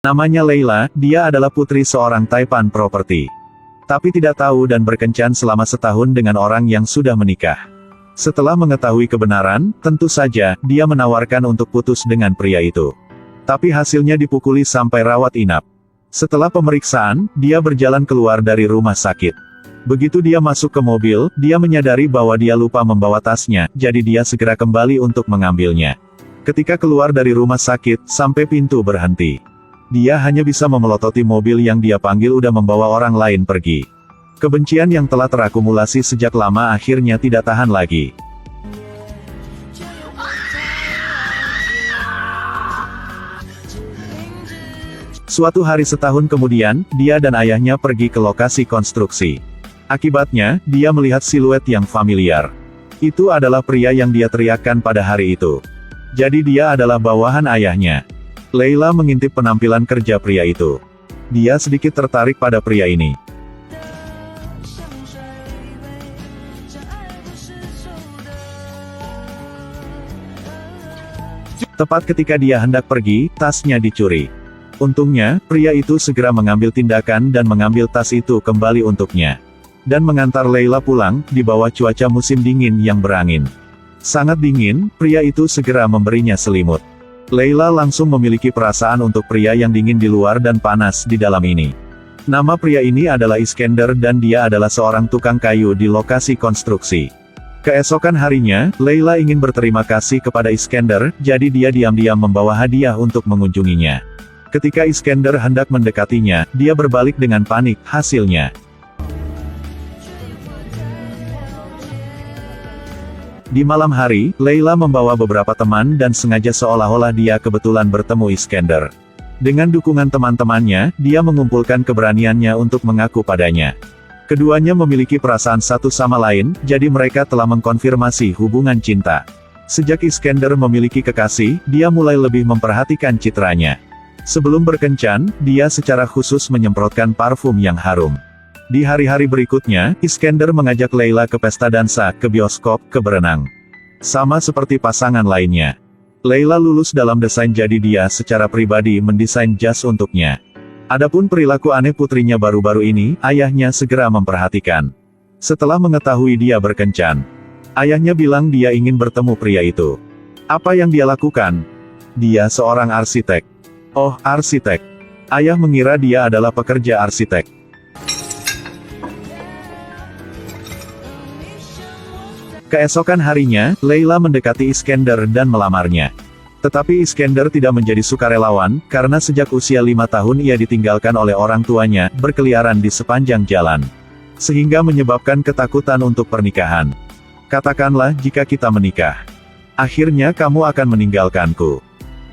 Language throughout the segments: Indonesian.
Namanya Leila, dia adalah putri seorang Taipan Property. Tapi tidak tahu dan berkencan selama setahun dengan orang yang sudah menikah. Setelah mengetahui kebenaran, tentu saja, dia menawarkan untuk putus dengan pria itu. Tapi hasilnya dipukuli sampai rawat inap. Setelah pemeriksaan, dia berjalan keluar dari rumah sakit. Begitu dia masuk ke mobil, dia menyadari bahwa dia lupa membawa tasnya, jadi dia segera kembali untuk mengambilnya. Ketika keluar dari rumah sakit, sampai pintu berhenti. Dia hanya bisa memelototi mobil yang dia panggil udah membawa orang lain pergi. Kebencian yang telah terakumulasi sejak lama akhirnya tidak tahan lagi. Suatu hari setahun kemudian, dia dan ayahnya pergi ke lokasi konstruksi. Akibatnya, dia melihat siluet yang familiar. Itu adalah pria yang dia teriakkan pada hari itu. Jadi dia adalah bawahan ayahnya. Leila mengintip penampilan kerja pria itu. Dia sedikit tertarik pada pria ini. Tepat ketika dia hendak pergi, tasnya dicuri. Untungnya, pria itu segera mengambil tindakan dan mengambil tas itu kembali untuknya. Dan mengantar Leila pulang, di bawah cuaca musim dingin yang berangin. Sangat dingin, pria itu segera memberinya selimut. Leila langsung memiliki perasaan untuk pria yang dingin di luar dan panas di dalam ini. Nama pria ini adalah Iskender dan dia adalah seorang tukang kayu di lokasi konstruksi. Keesokan harinya, Leila ingin berterima kasih kepada Iskender, jadi dia diam-diam membawa hadiah untuk mengunjunginya. Ketika Iskender hendak mendekatinya, dia berbalik dengan panik, hasilnya. Di malam hari, Leila membawa beberapa teman dan sengaja seolah-olah dia kebetulan bertemu Iskender. Dengan dukungan teman-temannya, dia mengumpulkan keberaniannya untuk mengaku padanya. Keduanya memiliki perasaan satu sama lain, jadi mereka telah mengkonfirmasi hubungan cinta. Sejak Iskender memiliki kekasih, dia mulai lebih memperhatikan citranya. Sebelum berkencan, dia secara khusus menyemprotkan parfum yang harum. Di hari-hari berikutnya, Iskender mengajak Leila ke pesta dansa, ke bioskop, ke berenang. Sama seperti pasangan lainnya. Leila lulus dalam desain jadi dia secara pribadi mendesain jas untuknya. Adapun perilaku aneh putrinya baru-baru ini, ayahnya segera memperhatikan. Setelah mengetahui dia berkencan, ayahnya bilang dia ingin bertemu pria itu. Apa yang dia lakukan? Dia seorang arsitek. Oh, arsitek. Ayah mengira dia adalah pekerja arsitek. Keesokan harinya, Leila mendekati Iskender dan melamarnya. Tetapi Iskender tidak menjadi sukarelawan, karena sejak usia 5 tahun ia ditinggalkan oleh orang tuanya, berkeliaran di sepanjang jalan. Sehingga menyebabkan ketakutan untuk pernikahan. Katakanlah jika kita menikah. Akhirnya kamu akan meninggalkanku.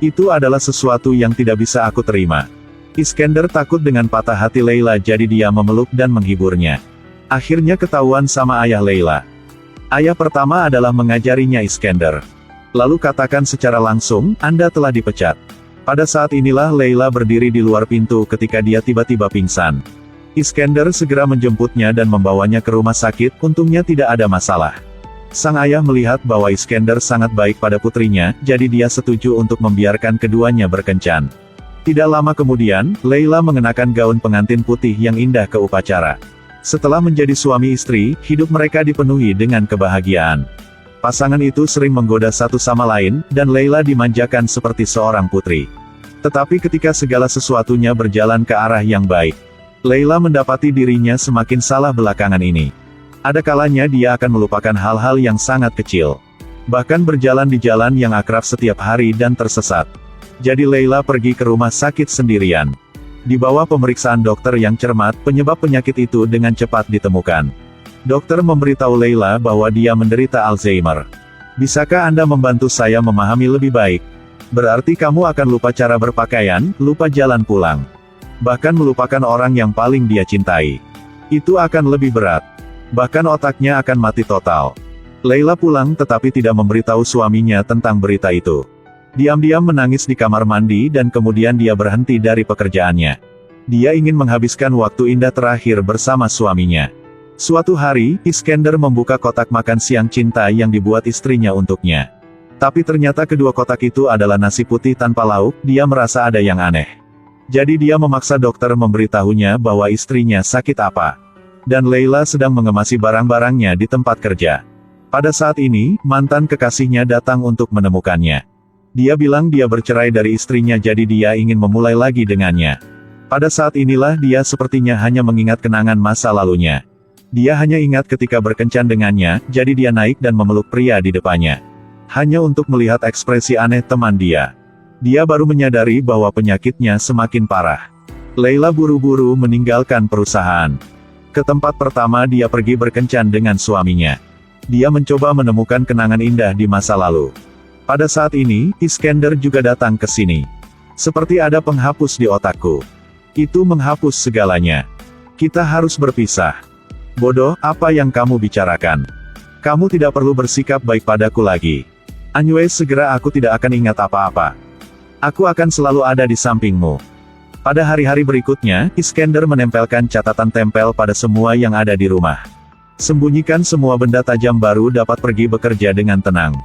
Itu adalah sesuatu yang tidak bisa aku terima. Iskender takut dengan patah hati Leila jadi dia memeluk dan menghiburnya. Akhirnya ketahuan sama ayah Leila. Ayah pertama adalah mengajarinya Iskender. Lalu katakan secara langsung, Anda telah dipecat. Pada saat inilah Leila berdiri di luar pintu ketika dia tiba-tiba pingsan. Iskender segera menjemputnya dan membawanya ke rumah sakit, untungnya tidak ada masalah. Sang ayah melihat bahwa Iskender sangat baik pada putrinya, jadi dia setuju untuk membiarkan keduanya berkencan. Tidak lama kemudian, Leila mengenakan gaun pengantin putih yang indah ke upacara. Setelah menjadi suami istri, hidup mereka dipenuhi dengan kebahagiaan. Pasangan itu sering menggoda satu sama lain, dan Leila dimanjakan seperti seorang putri. Tetapi ketika segala sesuatunya berjalan ke arah yang baik, Leila mendapati dirinya semakin salah belakangan ini. Ada kalanya dia akan melupakan hal-hal yang sangat kecil. Bahkan berjalan di jalan yang akrab setiap hari dan tersesat. Jadi Leila pergi ke rumah sakit sendirian. Di bawah pemeriksaan dokter yang cermat, penyebab penyakit itu dengan cepat ditemukan. Dokter memberitahu Leila bahwa dia menderita Alzheimer. Bisakah Anda membantu saya memahami lebih baik? Berarti kamu akan lupa cara berpakaian, lupa jalan pulang. Bahkan melupakan orang yang paling dia cintai. Itu akan lebih berat. Bahkan otaknya akan mati total. Leila pulang tetapi tidak memberitahu suaminya tentang berita itu. Diam-diam menangis di kamar mandi dan kemudian dia berhenti dari pekerjaannya. Dia ingin menghabiskan waktu indah terakhir bersama suaminya. Suatu hari, Iskender membuka kotak makan siang cinta yang dibuat istrinya untuknya. Tapi ternyata kedua kotak itu adalah nasi putih tanpa lauk, dia merasa ada yang aneh. Jadi dia memaksa dokter memberitahunya bahwa istrinya sakit apa. Dan Leila sedang mengemasi barang-barangnya di tempat kerja. Pada saat ini, mantan kekasihnya datang untuk menemukannya. Dia bilang dia bercerai dari istrinya jadi dia ingin memulai lagi dengannya. Pada saat inilah dia sepertinya hanya mengingat kenangan masa lalunya. Dia hanya ingat ketika berkencan dengannya, jadi dia naik dan memeluk pria di depannya. Hanya untuk melihat ekspresi aneh teman dia. Dia baru menyadari bahwa penyakitnya semakin parah. Leila buru-buru meninggalkan perusahaan. Ke tempat pertama dia pergi berkencan dengan suaminya. Dia mencoba menemukan kenangan indah di masa lalu. Pada saat ini, Iskender juga datang ke sini. Seperti ada penghapus di otakku. Itu menghapus segalanya. Kita harus berpisah. Bodoh, apa yang kamu bicarakan? Kamu tidak perlu bersikap baik padaku lagi. Anyways, segera aku tidak akan ingat apa-apa. Aku akan selalu ada di sampingmu. Pada hari-hari berikutnya, Iskender menempelkan catatan tempel pada semua yang ada di rumah. Sembunyikan semua benda tajam baru dapat pergi bekerja dengan tenang.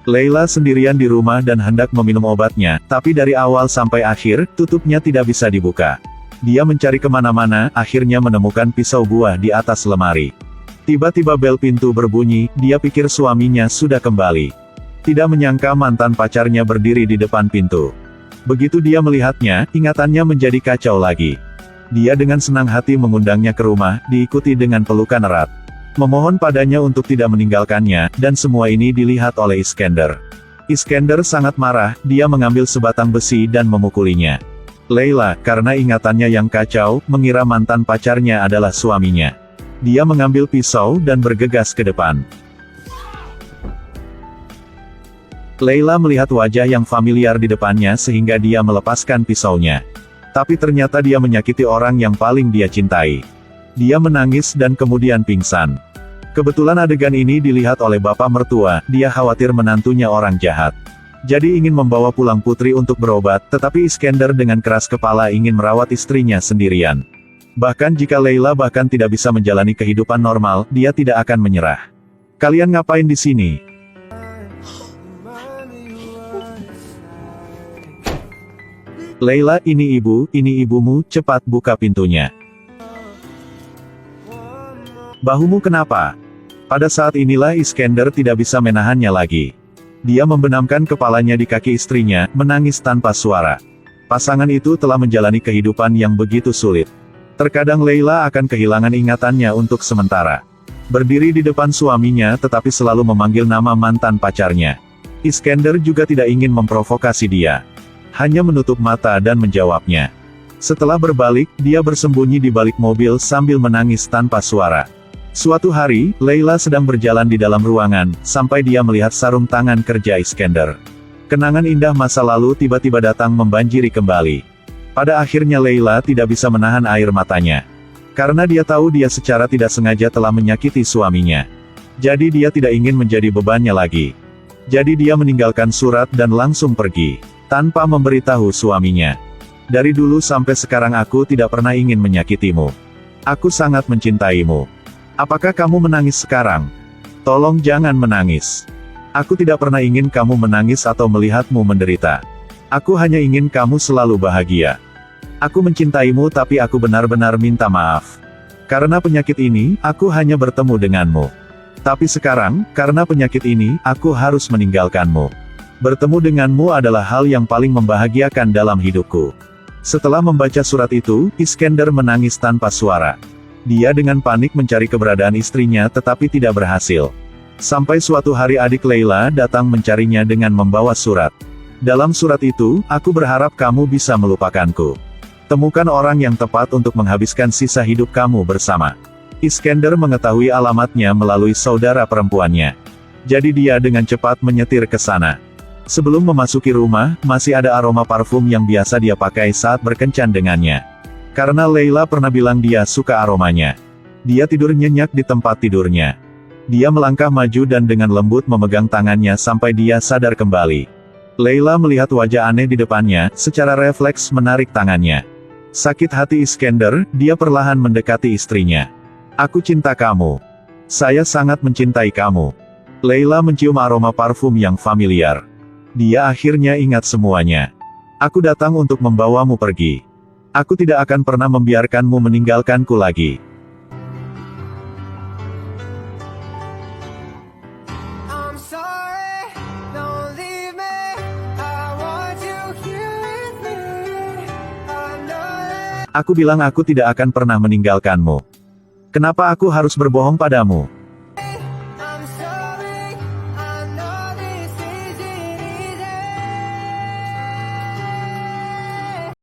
Leila sendirian di rumah dan hendak meminum obatnya, tapi dari awal sampai akhir, tutupnya tidak bisa dibuka. Dia mencari kemana-mana, akhirnya menemukan pisau buah di atas lemari. Tiba-tiba bel pintu berbunyi, dia pikir suaminya sudah kembali. Tidak menyangka mantan pacarnya berdiri di depan pintu. Begitu dia melihatnya, ingatannya menjadi kacau lagi. Dia dengan senang hati mengundangnya ke rumah, diikuti dengan pelukan erat. Memohon padanya untuk tidak meninggalkannya, dan semua ini dilihat oleh Iskender. Iskender sangat marah, dia mengambil sebatang besi dan memukulinya. Leila, karena ingatannya yang kacau, mengira mantan pacarnya adalah suaminya. Dia mengambil pisau dan bergegas ke depan. Leila melihat wajah yang familiar di depannya sehingga dia melepaskan pisaunya. Tapi ternyata dia menyakiti orang yang paling dia cintai. Dia menangis dan kemudian pingsan. Kebetulan adegan ini dilihat oleh bapak mertua, dia khawatir menantunya orang jahat. Jadi ingin membawa pulang putri untuk berobat, tetapi Iskender dengan keras kepala ingin merawat istrinya sendirian. Bahkan jika Leila bahkan tidak bisa menjalani kehidupan normal, dia tidak akan menyerah. Kalian ngapain di sini? Leila, ini ibumu, cepat buka pintunya. Bahumu kenapa? Pada saat inilah Iskender tidak bisa menahannya lagi. Dia membenamkan kepalanya di kaki istrinya, menangis tanpa suara. Pasangan itu telah menjalani kehidupan yang begitu sulit. Terkadang Leila akan kehilangan ingatannya untuk sementara. Berdiri di depan suaminya tetapi selalu memanggil nama mantan pacarnya. Iskender juga tidak ingin memprovokasi dia. Hanya menutup mata dan menjawabnya. Setelah berbalik, dia bersembunyi di balik mobil sambil menangis tanpa suara. Suatu hari, Leila sedang berjalan di dalam ruangan, sampai dia melihat sarung tangan kerja Iskender. Kenangan indah masa lalu tiba-tiba datang membanjiri kembali. Pada akhirnya Leila tidak bisa menahan air matanya. Karena dia tahu dia secara tidak sengaja telah menyakiti suaminya. Jadi dia tidak ingin menjadi bebannya lagi. Jadi dia meninggalkan surat dan langsung pergi. Tanpa memberitahu suaminya. Dari dulu sampai sekarang aku tidak pernah ingin menyakitimu. Aku sangat mencintaimu. Apakah kamu menangis sekarang? Tolong jangan menangis. Aku tidak pernah ingin kamu menangis atau melihatmu menderita. Aku hanya ingin kamu selalu bahagia. Aku mencintaimu tapi aku benar-benar minta maaf. Karena penyakit ini, aku hanya bertemu denganmu. Tapi sekarang, karena penyakit ini, aku harus meninggalkanmu. Bertemu denganmu adalah hal yang paling membahagiakan dalam hidupku. Setelah membaca surat itu, Iskender menangis tanpa suara. Dia dengan panik mencari keberadaan istrinya tetapi tidak berhasil. Sampai suatu hari adik Leila datang mencarinya dengan membawa surat. Dalam surat itu, aku berharap kamu bisa melupakanku. Temukan orang yang tepat untuk menghabiskan sisa hidup kamu bersama. Iskender mengetahui alamatnya melalui saudara perempuannya. Jadi dia dengan cepat menyetir ke sana. Sebelum memasuki rumah, masih ada aroma parfum yang biasa dia pakai saat berkencan dengannya. Karena Leila pernah bilang dia suka aromanya. Dia tidur nyenyak di tempat tidurnya. Dia melangkah maju dan dengan lembut memegang tangannya sampai dia sadar kembali. Leila melihat wajah aneh di depannya, secara refleks menarik tangannya. Sakit hati Iskender, dia perlahan mendekati istrinya. Aku cinta kamu. Saya sangat mencintai kamu. Leila mencium aroma parfum yang familiar. Dia akhirnya ingat semuanya. Aku datang untuk membawamu pergi. Aku tidak akan pernah membiarkanmu meninggalkanku lagi. I'm sorry, don't leave me. I want you here with me. I know that Aku bilang aku tidak akan pernah meninggalkanmu. Kenapa aku harus berbohong padamu?